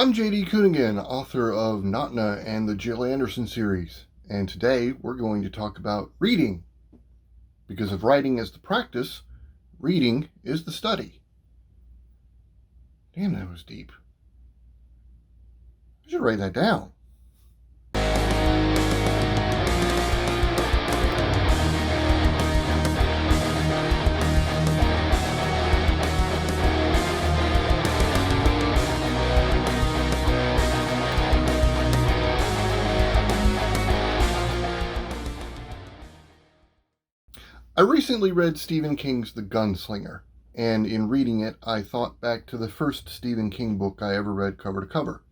I'm JD Cunegan, author of Notna and the Jill Anderson series, and today we're going to talk about reading. Because if writing is the practice, reading is the study. Damn, that was deep. I should write that down. I recently read Stephen King's The Gunslinger, and in reading it, I thought back to the first Stephen King book I ever read cover to cover,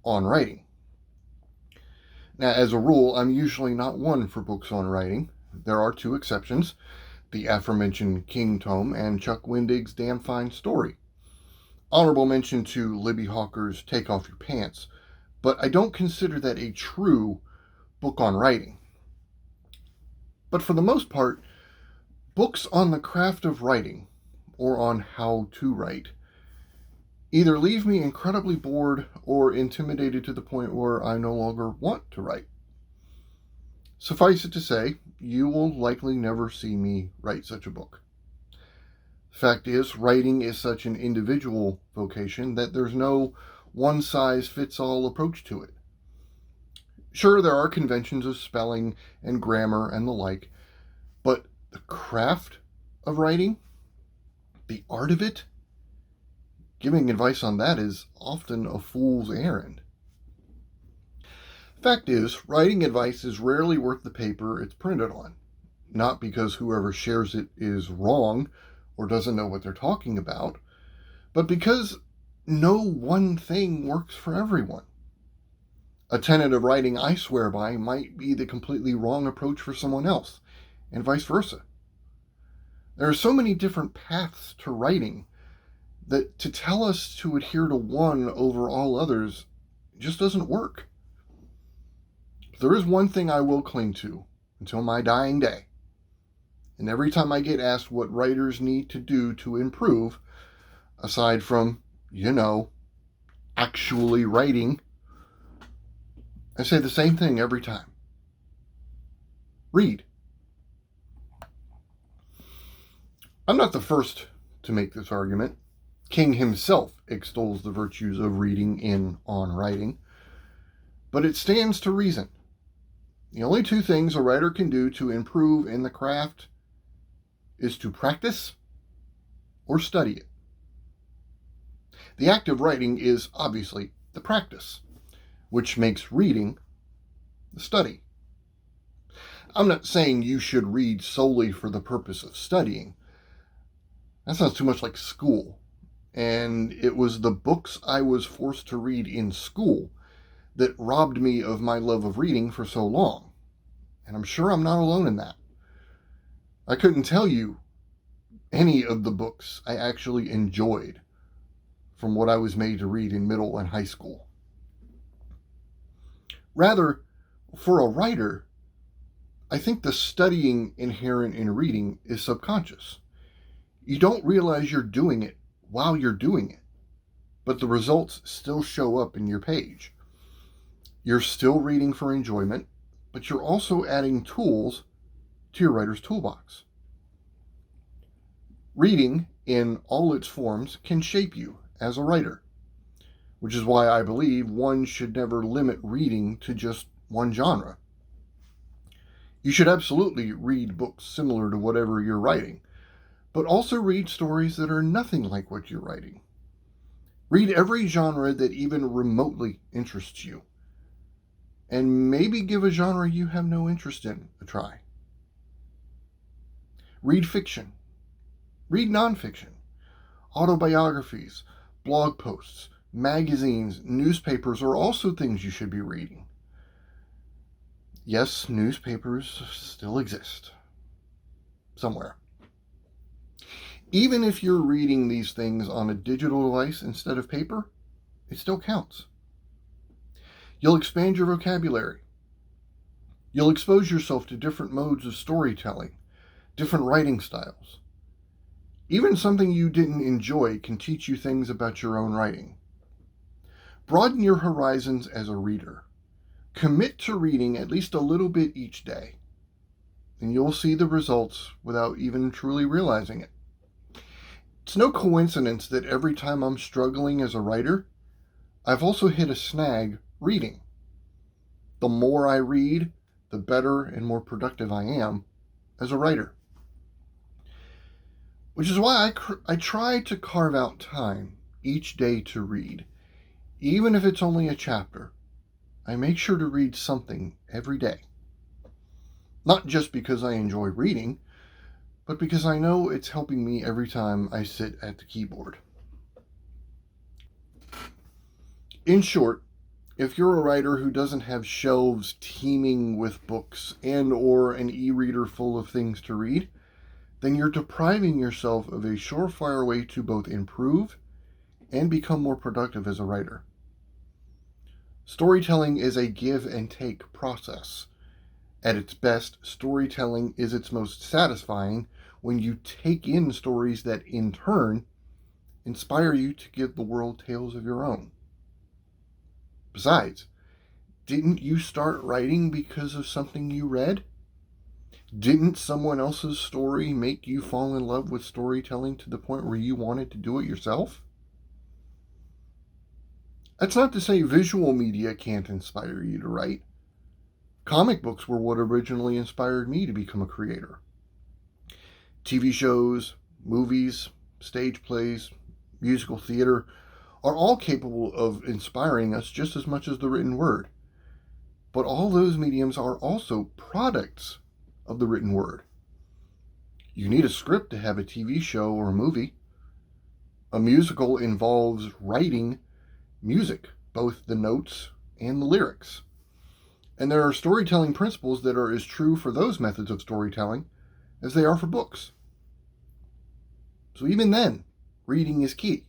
on writing. Now, as a rule, I'm usually not one for books on writing. There are two exceptions, the aforementioned King tome and Chuck Wendig's Damn Fine Story. Honorable mention to Libby Hawker's Take Off Your Pants, but I don't consider that a true book on writing. But for the most part, books on the craft of writing, or on how to write, either leave me incredibly bored or intimidated to the point where I no longer want to write. Suffice it to say, you will likely never see me write such a book. The fact is, writing is such an individual vocation that there's no one-size-fits-all approach to it. Sure, there are conventions of spelling and grammar and the like, but the craft of writing, the art of it, giving advice on that is often a fool's errand. Fact is, writing advice is rarely worth the paper it's printed on. Not because whoever shares it is wrong or doesn't know what they're talking about, but because no one thing works for everyone. A tenet of writing I swear by might be the completely wrong approach for someone else, and vice versa. There are so many different paths to writing that to tell us to adhere to one over all others just doesn't work. But there is one thing I will cling to until my dying day. And every time I get asked what writers need to do to improve, aside from, actually writing, I say the same thing every time. Read. I'm not the first to make this argument. King himself extols the virtues of reading in On Writing, but it stands to reason. The only two things a writer can do to improve in the craft is to practice or study it. The act of writing is obviously the practice, which makes reading the study. I'm not saying you should read solely for the purpose of studying. That sounds too much like school. And it was the books I was forced to read in school that robbed me of my love of reading for so long. And I'm sure I'm not alone in that. I couldn't tell you any of the books I actually enjoyed from what I was made to read in middle and high school. Rather, for a writer, I think the studying inherent in reading is subconscious. You don't realize you're doing it while you're doing it, but the results still show up in your page. You're still reading for enjoyment, but you're also adding tools to your writer's toolbox. Reading, in all its forms, can shape you as a writer, which is why I believe one should never limit reading to just one genre. You should absolutely read books similar to whatever you're writing, but also read stories that are nothing like what you're writing. Read every genre that even remotely interests you, and maybe give a genre you have no interest in a try. Read fiction. Read nonfiction. Autobiographies, blog posts, magazines, newspapers are also things you should be reading. Yes, newspapers still exist. Somewhere. Even if you're reading these things on a digital device instead of paper, it still counts. You'll expand your vocabulary. You'll expose yourself to different modes of storytelling, different writing styles. Even something you didn't enjoy can teach you things about your own writing. Broaden your horizons as a reader. Commit to reading at least a little bit each day, and you'll see the results without even truly realizing it. It's no coincidence that every time I'm struggling as a writer, I've also hit a snag reading. The more I read, the better and more productive I am as a writer. Which is why I try to carve out time each day to read. Even if it's only a chapter, I make sure to read something every day. Not just because I enjoy reading, but because I know it's helping me every time I sit at the keyboard. In short, if you're a writer who doesn't have shelves teeming with books and or an e-reader full of things to read, then you're depriving yourself of a surefire way to both improve and become more productive as a writer. Storytelling is a give and take process. At its best, storytelling is its most satisfying when you take in stories that, in turn, inspire you to give the world tales of your own. Besides, didn't you start writing because of something you read? Didn't someone else's story make you fall in love with storytelling to the point where you wanted to do it yourself? That's not to say visual media can't inspire you to write. Comic books were what originally inspired me to become a creator. TV shows, movies, stage plays, musical theater are all capable of inspiring us just as much as the written word. But all those mediums are also products of the written word. You need a script to have a TV show or a movie. A musical involves writing music, both the notes and the lyrics. And there are storytelling principles that are as true for those methods of storytelling as they are for books. So even then, reading is key,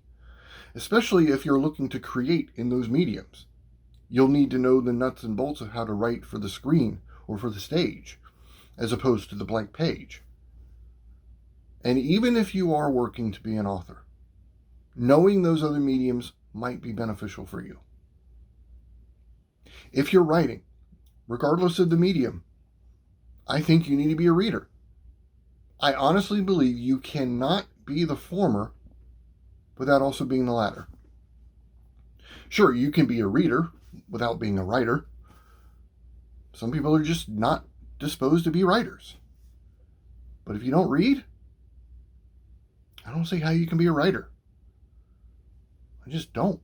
especially if you're looking to create in those mediums. You'll need to know the nuts and bolts of how to write for the screen or for the stage, as opposed to the blank page. And even if you are working to be an author, knowing those other mediums might be beneficial for you. If you're writing, regardless of the medium, I think you need to be a reader. I honestly believe you cannot be the former without also being the latter. Sure, you can be a reader without being a writer. Some people are just not disposed to be writers. But if you don't read, I don't see how you can be a writer. I just don't.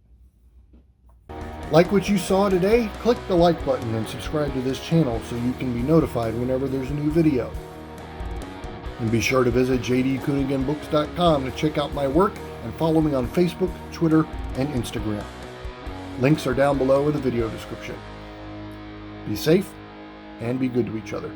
Like what you saw today? Click the like button and subscribe to this channel so you can be notified whenever there's a new video. And be sure to visit jdcuneganbooks.com to check out my work and follow me on Facebook, Twitter, and Instagram. Links are down below in the video description. Be safe and be good to each other.